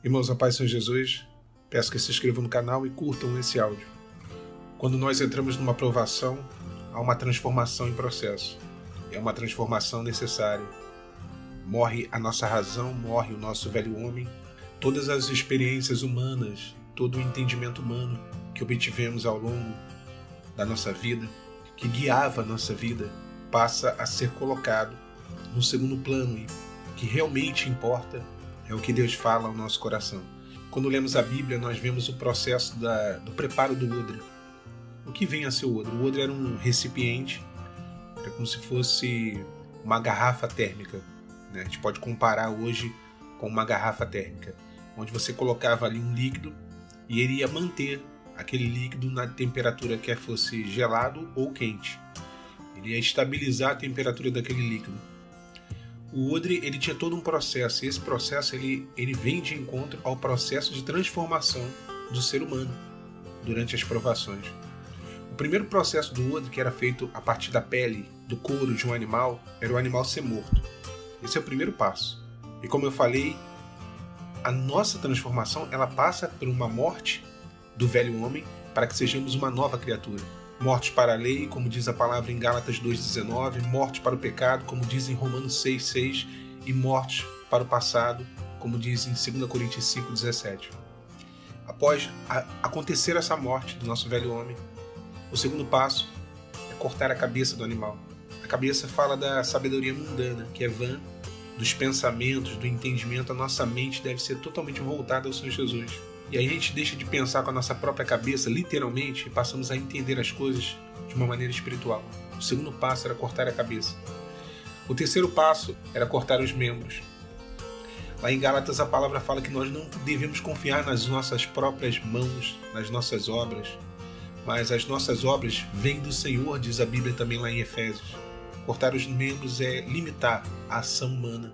Irmãos, a paz do Senhor Jesus, peço que se inscrevam no canal e curtam esse áudio. Quando nós entramos numa provação, há uma transformação em processo. É uma transformação necessária. Morre a nossa razão, morre o nosso velho homem. Todas as experiências humanas, todo o entendimento humano que obtivemos ao longo da nossa vida, que guiava a nossa vida, passa a ser colocado no segundo plano e o que realmente importa é o que Deus fala ao nosso coração. Quando lemos a Bíblia, nós vemos o processo do preparo do odre. O que vem a ser o odre? O odre era um recipiente, era como se fosse uma garrafa térmica, né? A gente pode comparar hoje com uma garrafa térmica, onde você colocava ali um líquido e ele ia manter aquele líquido na temperatura, quer fosse gelado ou quente. Ele ia estabilizar a temperatura daquele líquido. O odre, ele tinha todo um processo, e esse processo ele vem de encontro ao processo de transformação do ser humano durante as provações. O primeiro processo do odre, que era feito a partir da pele, do couro de um animal, era o animal ser morto. Esse é o primeiro passo. E como eu falei, a nossa transformação, ela passa por uma morte do velho homem para que sejamos uma nova criatura. Mortos para a lei, como diz a palavra em Gálatas 2,19, mortos para o pecado, como diz em Romanos 6,6, e mortos para o passado, como diz em 2 Coríntios 5,17. Após acontecer essa morte do nosso velho homem, o segundo passo é cortar a cabeça do animal. A cabeça fala da sabedoria mundana, que é vã, dos pensamentos, do entendimento. A nossa mente deve ser totalmente voltada ao Senhor Jesus. E aí a gente deixa de pensar com a nossa própria cabeça, literalmente, e passamos a entender as coisas de uma maneira espiritual. O segundo passo era cortar a cabeça. O terceiro passo era cortar os membros. Lá em Gálatas a palavra fala que nós não devemos confiar nas nossas próprias mãos, nas nossas obras, mas as nossas obras vêm do Senhor, diz a Bíblia também lá em Efésios. Cortar os membros é limitar a ação humana.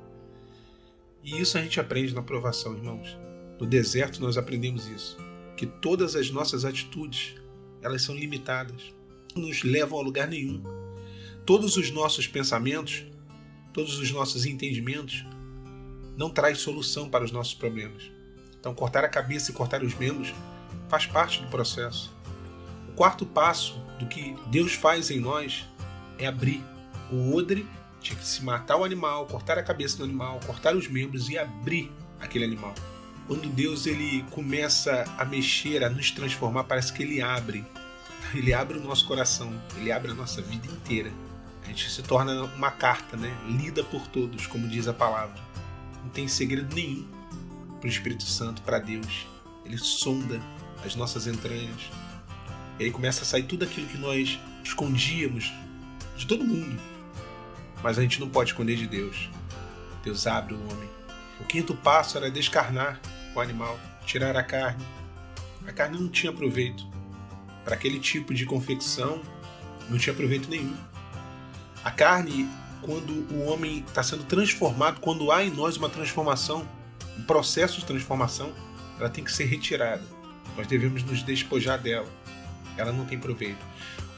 E isso a gente aprende na provação, irmãos. No deserto nós aprendemos isso, que todas as nossas atitudes, elas são limitadas, não nos levam a lugar nenhum. Todos os nossos pensamentos, todos os nossos entendimentos não traz solução para os nossos problemas. Então cortar a cabeça e cortar os membros faz parte do processo. O quarto passo do que Deus faz em nós é abrir. O odre tinha que se matar o animal, cortar a cabeça do animal, cortar os membros e abrir aquele animal. Quando Deus ele começa a mexer, a nos transformar, parece que Ele abre o nosso coração, Ele abre a nossa vida inteira. A gente se torna uma carta, né? Lida por todos, como diz a palavra. Não tem segredo nenhum para o Espírito Santo, para Deus. Ele sonda as nossas entranhas. E aí começa a sair tudo aquilo que nós escondíamos de todo mundo. Mas a gente não pode esconder de Deus. Deus abre o homem. O quinto passo era descarnar o animal, tirar a carne. A carne não tinha proveito. Para aquele tipo de confecção, não tinha proveito nenhum. A carne, quando o homem está sendo transformado, quando há em nós uma transformação, um processo de transformação, ela tem que ser retirada. Nós devemos nos despojar dela. Ela não tem proveito.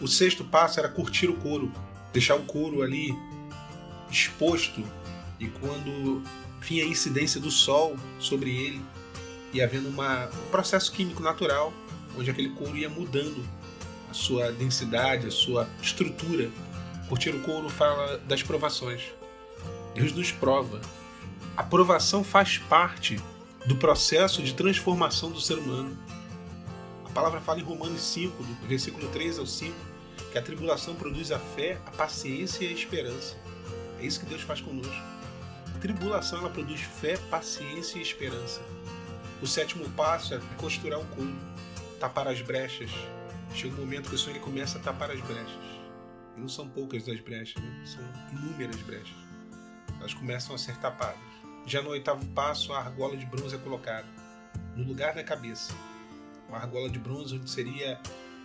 O sexto passo era curtir o couro, deixar o couro ali exposto, e quando vinha a incidência do sol sobre ele, e havendo um processo químico natural, onde aquele couro ia mudando a sua densidade, a sua estrutura. Curtir o couro fala das provações. Deus nos prova. A provação faz parte do processo de transformação do ser humano. A palavra fala em Romanos 5, do versículo 3 ao 5, que a tribulação produz a fé, a paciência e a esperança. É isso que Deus faz conosco. A tribulação ela produz fé, paciência e esperança. O sétimo passo é costurar o couro, tapar as brechas. Chega um momento que o Senhor ele começa a tapar as brechas. E não são poucas as brechas, né? São inúmeras brechas. Elas começam a ser tapadas. Já no oitavo passo, a argola de bronze é colocada no lugar da cabeça. Uma argola de bronze onde seria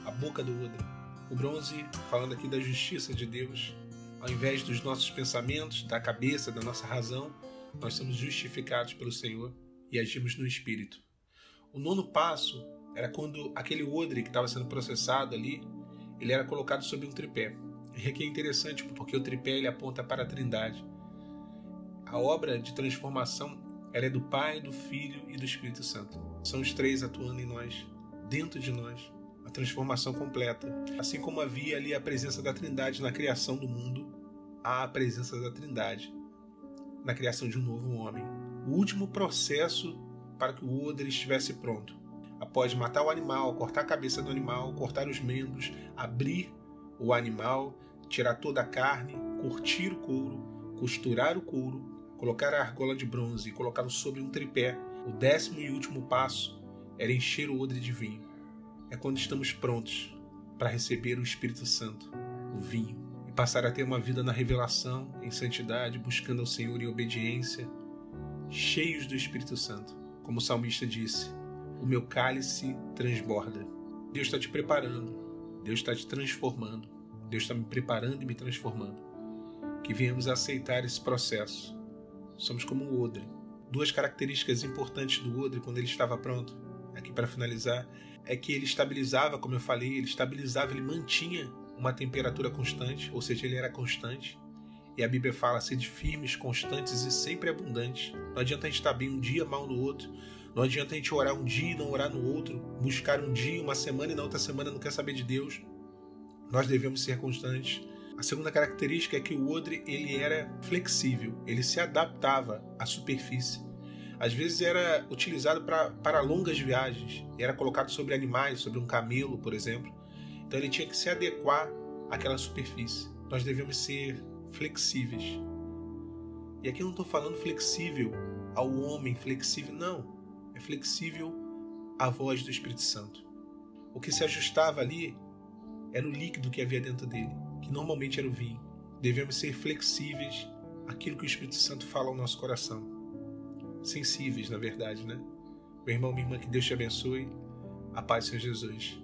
a boca do odre. O bronze, falando aqui da justiça de Deus, ao invés dos nossos pensamentos, da cabeça, da nossa razão, nós somos justificados pelo Senhor e agimos no Espírito. O nono passo era quando aquele odre que estava sendo processado ali, ele era colocado sobre um tripé. E aqui é interessante porque o tripé ele aponta para a Trindade. A obra de transformação Ela é do Pai, do Filho e do Espírito Santo. São os três atuando em nós, dentro de nós, a transformação completa. Assim como havia ali a presença da Trindade na criação do mundo, há a presença da Trindade na criação de um novo homem. O último processo para que o odre estivesse pronto. Após matar o animal, cortar a cabeça do animal, cortar os membros, abrir o animal, tirar toda a carne, curtir o couro, costurar o couro, colocar a argola de bronze e colocá-lo sobre um tripé. O 10º e último passo era encher o odre de vinho. É quando estamos prontos para receber o Espírito Santo, o vinho, e passar a ter uma vida na revelação, em santidade, buscando ao Senhor em obediência, cheios do Espírito Santo. Como o salmista disse, o meu cálice transborda. Deus está te preparando, Deus está te transformando, Deus está me preparando e me transformando. Que venhamos a aceitar esse processo. Somos como um odre. 2 características importantes do odre quando ele estava pronto, aqui para finalizar, é que ele estabilizava, como eu falei, ele mantinha uma temperatura constante, ou seja, ele era constante. E a Bíblia fala, sede firmes, constantes e sempre abundantes. Não adianta a gente estar bem um dia, mal no outro. Não adianta a gente orar um dia e não orar no outro. Buscar um dia, uma semana e na outra semana não quer saber de Deus. Nós devemos ser constantes. A segunda característica é que o odre ele era flexível. Ele se adaptava à superfície. Às vezes era utilizado para longas viagens. Era colocado sobre animais, sobre um camelo, por exemplo. Então ele tinha que se adequar àquela superfície. Nós devemos ser flexíveis. E aqui eu não estou falando flexível ao homem, flexível, não. É flexível à voz do Espírito Santo. O que se ajustava ali era o líquido que havia dentro dele, que normalmente era o vinho. Devemos ser flexíveis àquilo que o Espírito Santo fala ao nosso coração. Sensíveis, na verdade, né? Meu irmão, minha irmã, que Deus te abençoe. A paz do Senhor Jesus.